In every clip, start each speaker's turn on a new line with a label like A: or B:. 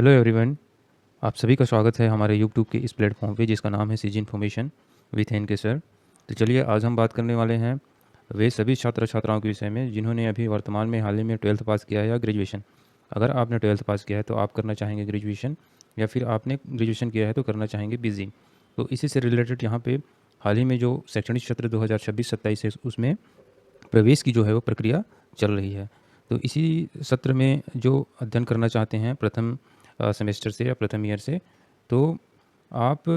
A: Hello everyone. आप सभी का स्वागत है हमारे यूट्यूब के इस प्लेटफॉर्म पे जिसका नाम है सीजी इन्फॉर्मेशन विथ एन के सर। तो चलिए आज हम बात करने वाले हैं वे सभी छात्र छात्राओं के विषय में जिन्होंने अभी वर्तमान में हाल ही में ट्वेल्थ पास किया है या ग्रेजुएशन। अगर आपने ट्वेल्थ पास किया है तो आप करना चाहेंगे ग्रेजुएशन, या फिर आपने ग्रेजुएशन किया है तो करना चाहेंगे पीजी। तो इसी से रिलेटेड यहाँ पे हाल ही में जो शैक्षणिक सत्र 2026-27 है उसमें प्रवेश की जो है वो प्रक्रिया चल रही है। तो इसी सत्र में जो अध्ययन करना चाहते हैं प्रथम सेमेस्टर से या प्रथम ईयर से, तो आप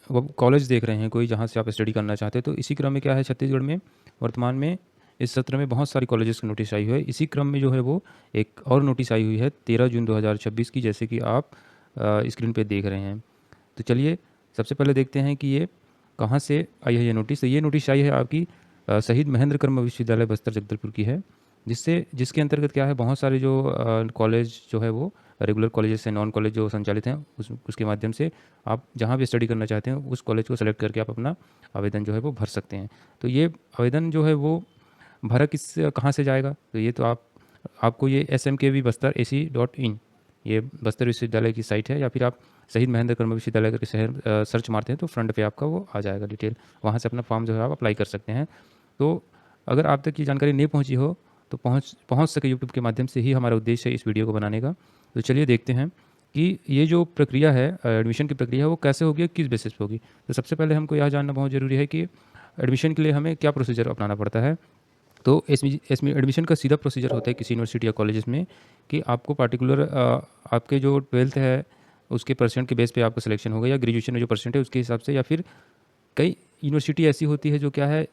A: वो कॉलेज देख रहे हैं कोई जहाँ से आप स्टडी करना चाहते हैं। तो इसी क्रम में क्या है, छत्तीसगढ़ में वर्तमान में इस सत्र में बहुत सारी कॉलेजेस की नोटिस आई हुई है। इसी क्रम में जो है वो एक और नोटिस आई हुई है 13 जून 2026 की, जैसे कि आप स्क्रीन पे देख रहे हैं। तो चलिए सबसे पहले देखते हैं कि ये कहाँ से आई है ये नोटिस। तो ये नोटिस आई है आपकी शहीद महेंद्र कर्म विश्वविद्यालय बस्तर जगदलपुर की है, जिसके अंतर्गत क्या है, बहुत सारे जो कॉलेज जो है वो रेगुलर कॉलेजेस से नॉन कॉलेज जो संचालित हैं उसके माध्यम से आप जहाँ भी स्टडी करना चाहते हैं उस कॉलेज को सेलेक्ट करके आप अपना आवेदन जो है वो भर सकते हैं। तो ये आवेदन जो है वो भरा कहाँ से जाएगा, तो ये तो आपको ये SMKV बस्तर AC.in, ये बस्तर विश्वविद्यालय की साइट है, या फिर आप शहीद महेंद्र कर्म विश्वविद्यालय करके शहर सर्च मारते हैं तो फ्रंट पे आपका वो आ जाएगा डिटेल। वहाँ से अपना फॉर्म जो है आप अप्लाई कर सकते हैं। तो अगर आप तक ये जानकारी नहीं पहुँची हो तो पहुँच सके यूट्यूब के माध्यम से ही हमारा उद्देश्य है इस वीडियो को बनाने का। तो चलिए देखते हैं कि ये जो प्रक्रिया है एडमिशन की प्रक्रिया है वो कैसे होगी, किस बेसिस पे होगी। तो सबसे पहले हमको यह जानना बहुत ज़रूरी है कि एडमिशन के लिए हमें क्या प्रोसीजर अपनाना पड़ता है। तो इसमें एडमिशन का सीधा प्रोसीजर होता है किसी यूनिवर्सिटी या कॉलेजेस में कि आपको पार्टिकुलर आपके जो ट्वेल्थ है उसके परसेंट के बेस पे आपका सिलेक्शन होगा, या ग्रेजुएशन में जो परसेंट है उसके हिसाब से, या फिर कई यूनिवर्सिटी ऐसी होती है जो क्या है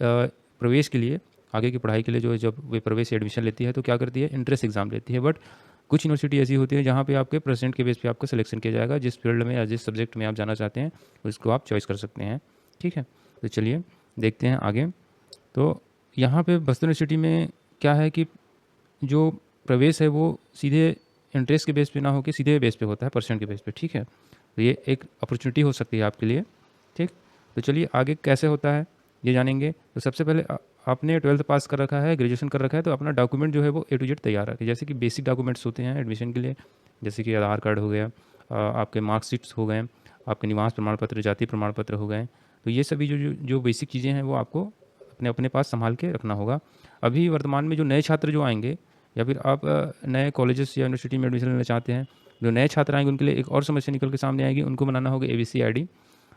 A: प्रवेश के लिए, आगे की पढ़ाई के लिए जो जब वे प्रवेश एडमिशन लेती है तो क्या करती है, एंट्रेंस एग्जाम लेती है। बट कुछ यूनिवर्सिटी ऐसी होती है जहाँ पे आपके परसेंट के बेस पे आपका सिलेक्शन किया जाएगा, जिस फील्ड में या जिस सब्जेक्ट में आप जाना चाहते हैं उसको आप चॉइस कर सकते हैं। ठीक है, तो चलिए देखते हैं आगे। तो यहाँ पे बस्तर यूनिवर्सिटी में क्या है कि जो प्रवेश है वो सीधे इंटरेस्ट के बेस पे ना होकर सीधे बेस पे होता है, परसेंट के बेस पे। ठीक है, तो ये एक अपॉर्चुनिटी हो सकती है आपके लिए। ठीक, तो चलिए आगे कैसे होता है ये जानेंगे। तो सबसे पहले आपने ट्वेल्थ पास कर रखा है, ग्रेजुएशन कर रखा है, तो अपना डॉक्यूमेंट जो है वो A to Z तैयार रखें। जैसे कि बेसिक डॉक्यूमेंट्स होते हैं एडमिशन के लिए, जैसे कि आधार कार्ड हो गया, आपके मार्कशीट्स हो गए, आपके निवास प्रमाण पत्र, जाति प्रमाण पत्र हो गए। तो ये सभी जो बेसिक चीज़ें हैं वो आपको अपने अपने पास संभाल के रखना होगा। अभी वर्तमान में जो नए छात्र जो आएंगे, या फिर आप नए कॉलेजेस या यूनिवर्सिटी में एडमिशन लेना चाहते हैं, जो नए छात्र आएंगे उनके लिए एक और समस्या निकल के सामने आएगी, उनको बनाना होगा ABC ID।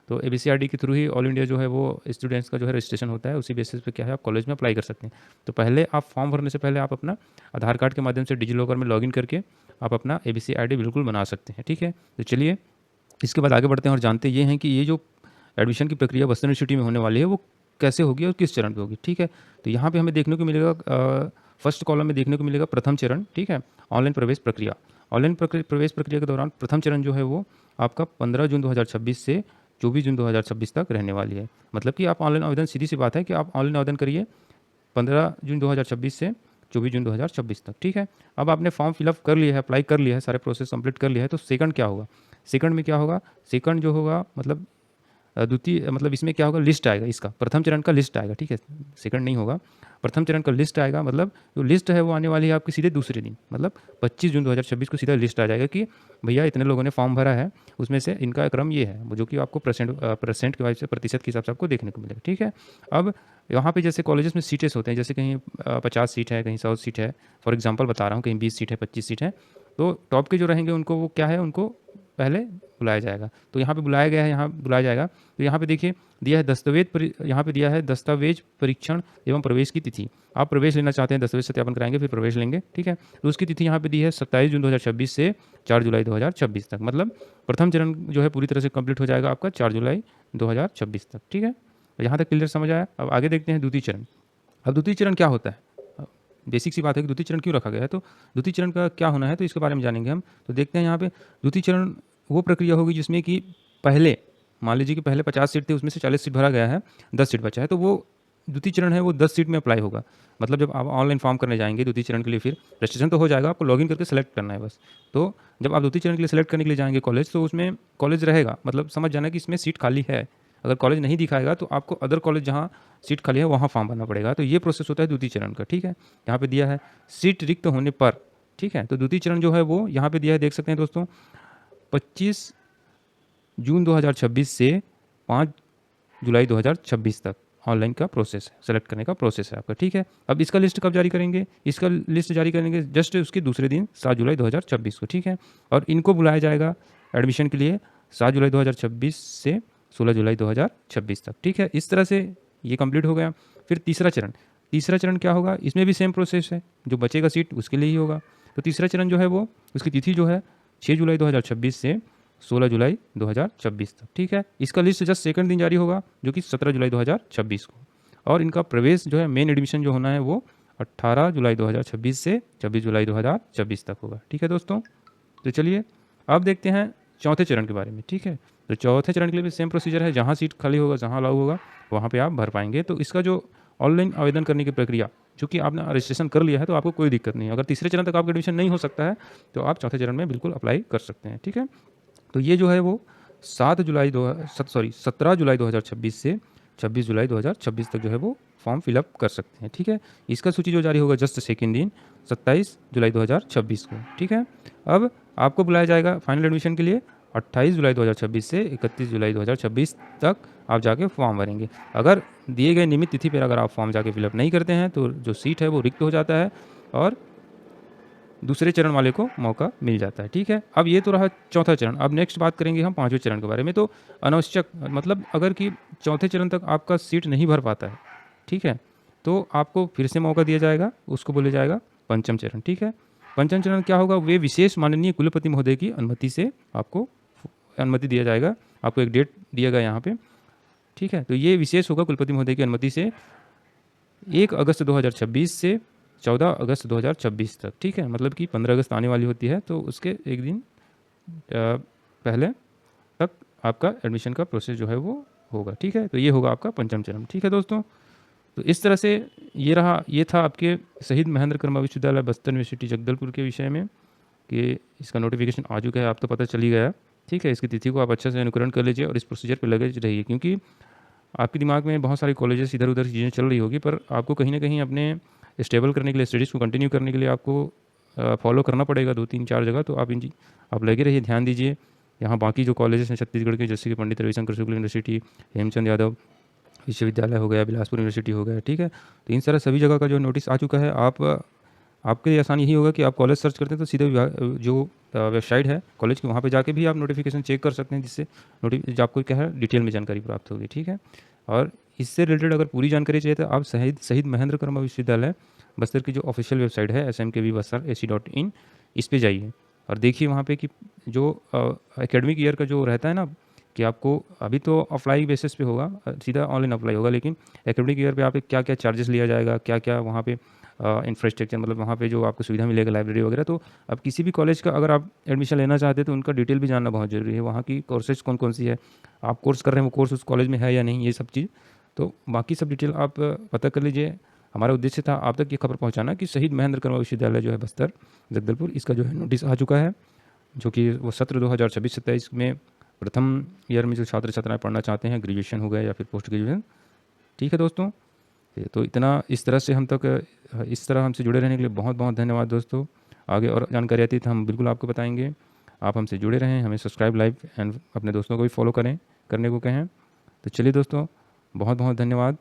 A: तो ABC ID के थ्रू ही ऑल इंडिया जो है वो स्टूडेंट्स का जो है रजिस्ट्रेशन होता है। उसी बेसिस पे क्या है आप कॉलेज में अप्लाई कर सकते हैं। तो पहले आप फॉर्म भरने से पहले आप अपना आधार कार्ड के माध्यम से डिजिलॉकर में लॉगिन करके आप अपना ABC ID बिल्कुल बना सकते हैं। ठीक है, तो चलिए इसके बाद आगे बढ़ते हैं और जानते ये हैं कि ये जो एडमिशन की प्रक्रिया बस्तर यूनिवर्सिटी में होने वाली है वो कैसे होगी और किस चरण पे होगी। ठीक है, तो यहाँ पे हमें देखने को मिलेगा फर्स्ट कॉलम में देखने को मिलेगा प्रथम चरण। ठीक है, ऑनलाइन प्रवेश प्रक्रिया। ऑनलाइन प्रवेश प्रक्रिया के दौरान प्रथम चरण जो है वो आपका 15 जून 2026 से 24 जून 2026 तक रहने वाली है। मतलब कि आप ऑनलाइन आवेदन, सीधी सी बात है कि आप ऑनलाइन आवेदन करिए 15 जून 2026 से 24 जून 2026 तक। ठीक है, अब आपने फॉर्म फिलअप कर लिया है, अप्लाई कर लिया है, सारे प्रोसेस कंप्लीट कर लिया है, तो सेकंड क्या होगा। सेकंड में क्या होगा, सेकंड जो होगा मतलब द्वितीय, मतलब इसमें क्या होगा, लिस्ट आएगा इसका, प्रथम चरण का लिस्ट आएगा। ठीक है, सेकंड नहीं होगा, प्रथम चरण का लिस्ट आएगा। मतलब जो लिस्ट है वो आने वाली है आपकी सीधे दूसरे दिन, मतलब 25 जून 2026 को सीधा लिस्ट आ जाएगा कि भैया इतने लोगों ने फॉर्म भरा है, उसमें से इनका क्रम ये है, जो कि आपको परसेंट के हिसाब से, प्रतिशत के हिसाब से आपको देखने को मिलेगा। ठीक है, अब यहाँ पे जैसे कॉलेजेस में सीटें होते हैं, जैसे कहीं 50 सीट है, कहीं 100 सीट है, फॉर एग्जाम्पल बता रहा हूँ, कहीं 20 सीट है, 25 सीट है, तो टॉप के जो रहेंगे उनको वो क्या है, उनको पहले बुलाया जाएगा। तो यहाँ पे बुलाया गया है, यहाँ बुलाया जाएगा। तो यहाँ पे देखिए दिया है यहाँ पे दिया है दस्तावेज परीक्षण एवं प्रवेश की तिथि। आप प्रवेश लेना चाहते हैं, दस्तावेज सत्यापन कराएंगे फिर प्रवेश लेंगे। ठीक है, तो उसकी तिथि यहाँ पे दी है 27 जून 2026 से 4 जुलाई 2026 तक। मतलब प्रथम चरण जो है पूरी तरह से कंप्लीट हो जाएगा आपका 4 जुलाई 2026 तक। ठीक है, तो यहाँ तक क्लियर समझ आया। अब आगे देखते हैं द्वितीय चरण। अब द्वितीय चरण क्या होता है, बेसिक सी बात है कि द्वितीय चरण क्यों रखा गया है, तो द्वितीय चरण का क्या होना है तो इसके बारे में जानेंगे हम। तो देखते हैं यहाँ पे द्वितीय चरण वो प्रक्रिया होगी जिसमें कि पहले मान लीजिए कि पहले 50 सीट थी, उसमें से 40 सीट भरा गया है, 10 सीट बचा है, तो वो द्वितीय चरण है वो 10 सीट में अप्लाई होगा। मतलब जब आप ऑनलाइन फॉर्म करने जाएंगे द्वितीय चरण के लिए, फिर रजिस्ट्रेशन तो हो जाएगा, आपको लॉगिन करके सेलेक्ट करना है बस। तो जब आप द्वितीय चरण के लिए सेलेक्ट करने के लिए जाएंगे कॉलेज, तो उसमें कॉलेज रहेगा, मतलब समझ जाना कि इसमें सीट खाली है। अगर कॉलेज नहीं दिखाएगा तो आपको अदर कॉलेज जहाँ सीट खाली है वहाँ फॉर्म भरना पड़ेगा। तो ये प्रोसेस होता है द्वितीय चरण का। ठीक है, यहाँ पे दिया है सीट रिक्त होने पर, ठीक है। तो द्वितीय चरण जो है वो यहाँ पे दिया है, देख सकते हैं दोस्तों, 25 जून 2026 से 5 जुलाई 2026 तक ऑनलाइन का प्रोसेस है, सेलेक्ट करने का प्रोसेस है आपका, ठीक है। अब इसका लिस्ट कब जारी करेंगे? इसका लिस्ट जारी करेंगे जस्ट उसके दूसरे दिन 7 जुलाई 2026 को, ठीक है। और इनको बुलाया जाएगा एडमिशन के लिए 7 जुलाई 2026 से 16 जुलाई 2026 तक, ठीक है। इस तरह से ये कंप्लीट हो गया। फिर तीसरा चरण क्या होगा? इसमें भी सेम प्रोसेस है, जो बचेगा सीट उसके लिए ही होगा। तो तीसरा चरण जो है वो, उसकी तिथि जो है 6 जुलाई 2026 से 16 जुलाई 2026 तक, ठीक है। इसका लिस्ट जस्ट सेकंड दिन जारी होगा, जो कि 17 जुलाई 2026 को। और इनका प्रवेश जो है, मेन एडमिशन जो होना है वो 18 जुलाई 2026 से 26 जुलाई 2026 तक होगा, ठीक है दोस्तों। तो चलिए अब देखते हैं चौथे चरण के बारे में, ठीक है। तो चौथे चरण के लिए भी सेम प्रोसीजर है, जहाँ सीट खाली होगा, जहाँ अलाउ होगा वहाँ पे आप भर पाएंगे। तो इसका जो ऑनलाइन आवेदन करने की प्रक्रिया, चूँकि आपने रजिस्ट्रेशन कर लिया है तो आपको कोई दिक्कत नहीं है। अगर तीसरे चरण तक आपका एडमिशन नहीं हो सकता है तो आप चौथे चरण में बिल्कुल अप्लाई कर सकते हैं, ठीक है। तो ये जो है वो 17 जुलाई 2026 से 26 जुलाई 2026 तक जो है वो फॉर्म फिलअप कर सकते हैं, ठीक है। इसका सूची जो जारी होगा जस्ट सेकेंड दिन 27 जुलाई 2026 को, ठीक है। अब आपको बुलाया जाएगा फाइनल एडमिशन के लिए 28 जुलाई 2026 से 31 जुलाई 2026 तक आप जाके फॉर्म भरेंगे। अगर दिए गए नियमित तिथि पर अगर आप फॉर्म जाके फिलअप नहीं करते हैं तो जो सीट है वो रिक्त हो जाता है और दूसरे चरण वाले को मौका मिल जाता है, ठीक है। अब ये तो रहा चौथा चरण। अब नेक्स्ट बात करेंगे हम पांचवें चरण के बारे में। तो अनावश्यक मतलब अगर कि चौथे चरण तक आपका सीट नहीं भर पाता है, ठीक है, तो आपको फिर से मौका दिया जाएगा, उसको बोला जाएगा पंचम चरण, ठीक है। पंचम चरण क्या होगा? वे विशेष माननीय कुलपति महोदय की अनुमति से आपको अनुमति दिया जाएगा। आपको एक डेट दिया गया यहाँ पे, ठीक है। तो ये विशेष होगा कुलपति महोदय की अनुमति से 1 अगस्त 2026 से 14 अगस्त 2026 तक, ठीक है। मतलब कि 15 अगस्त आने वाली होती है तो उसके एक दिन पहले तक आपका एडमिशन का प्रोसेस जो है वो होगा, ठीक है। तो ये होगा आपका पंचम चरण, ठीक है दोस्तों। तो इस तरह से ये था आपके शहीद महेंद्र कर्मा विश्वविद्यालय बस्तर यूनिवर्सिटी जगदलपुर के विषय में कि इसका नोटिफिकेशन आ चुका है, आप तो पता चल ही गया, ठीक है। इसकी तिथि को आप अच्छे से अनुकरण कर लीजिए और इस प्रोसीजर पर लगे रहिए, क्योंकि आपके दिमाग में बहुत सारी कॉलेजेस इधर उधर चीज़ें चल रही होगी, पर आपको कहीं ना कहीं अपने स्टेबल करने के लिए, स्टडीज़ को कंटिन्यू करने के लिए आपको फॉलो करना पड़ेगा 2-3-4 जगह। तो आप लगे रहिए, ध्यान दीजिए। यहाँ बाकी जो कॉलेजेस हैं छत्तीसगढ़ के, जैसे कि पंडित रविशंकर शुक्ल यूनिवर्सिटी, हेमचंद यादव विश्वविद्यालय हो गया, बिलासपुर यूनिवर्सिटी हो गया, ठीक है। तो इन सारा सभी जगह का जो नोटिस आ चुका है, आपके लिए आसान यही होगा कि आप कॉलेज सर्च करते हैं तो सीधे जो वेबसाइट है कॉलेज की, वहाँ पे जाके भी आप नोटिफिकेशन चेक कर सकते हैं, जिससे आपको क्या है डिटेल में जानकारी प्राप्त होगी, ठीक है। और इससे रिलेटेड अगर पूरी जानकारी चाहिए तो आप शहीद महेंद्र कर्मा विश्वविद्यालय बस्तर की जो ऑफिशियल वेबसाइट है smkvbastar.ac.in, इस पे जाइए और देखिए वहाँ पे कि जो एकेडमिक ईयर का जो रहता है ना, कि आपको अभी तो अप्लाई बेसिस पे होगा, सीधा ऑनलाइन अप्लाई होगा, लेकिन एकेडमिक ईयर पे आप क्या क्या चार्जेस लिया जाएगा, क्या क्या वहाँ पे इंफ्रास्ट्रक्चर, मतलब वहाँ पे जो आपको सुविधा मिलेगा, लाइब्रेरी वगैरह। तो अब किसी भी कॉलेज का अगर आप एडमिशन लेना चाहते हैं तो उनका डिटेल भी जानना बहुत ज़रूरी है। वहाँ की कोर्सेज कौन कौन सी है, आप कोर्स कर रहे हैं वो कोर्स उस कॉलेज में है या नहीं, ये सब चीज़। तो बाकी सब डिटेल आप पता कर लीजिए। हमारा उद्देश्य था आप तक ये खबर पहुँचाना कि शहीद महेंद्र कर्मा विश्वविद्यालय जो है बस्तर जगदलपुर, इसका जो है नोटिस आ चुका है, जो कि वो सत्र 2026-27 में प्रथम ईयर में जो छात्र छात्राएँ पढ़ना चाहते हैं, ग्रेजुएशन हो गया या फिर पोस्ट ग्रेजुएशन, ठीक है दोस्तों। तो इतना इस तरह हमसे जुड़े रहने के लिए बहुत बहुत धन्यवाद दोस्तों। आगे और जानकारी आती है तो हम बिल्कुल आपको बताएंगे। आप हमसे जुड़े रहें, हमें सब्सक्राइब, लाइक एंड अपने दोस्तों को भी फॉलो करने को कहें। तो चलिए दोस्तों, बहुत बहुत धन्यवाद।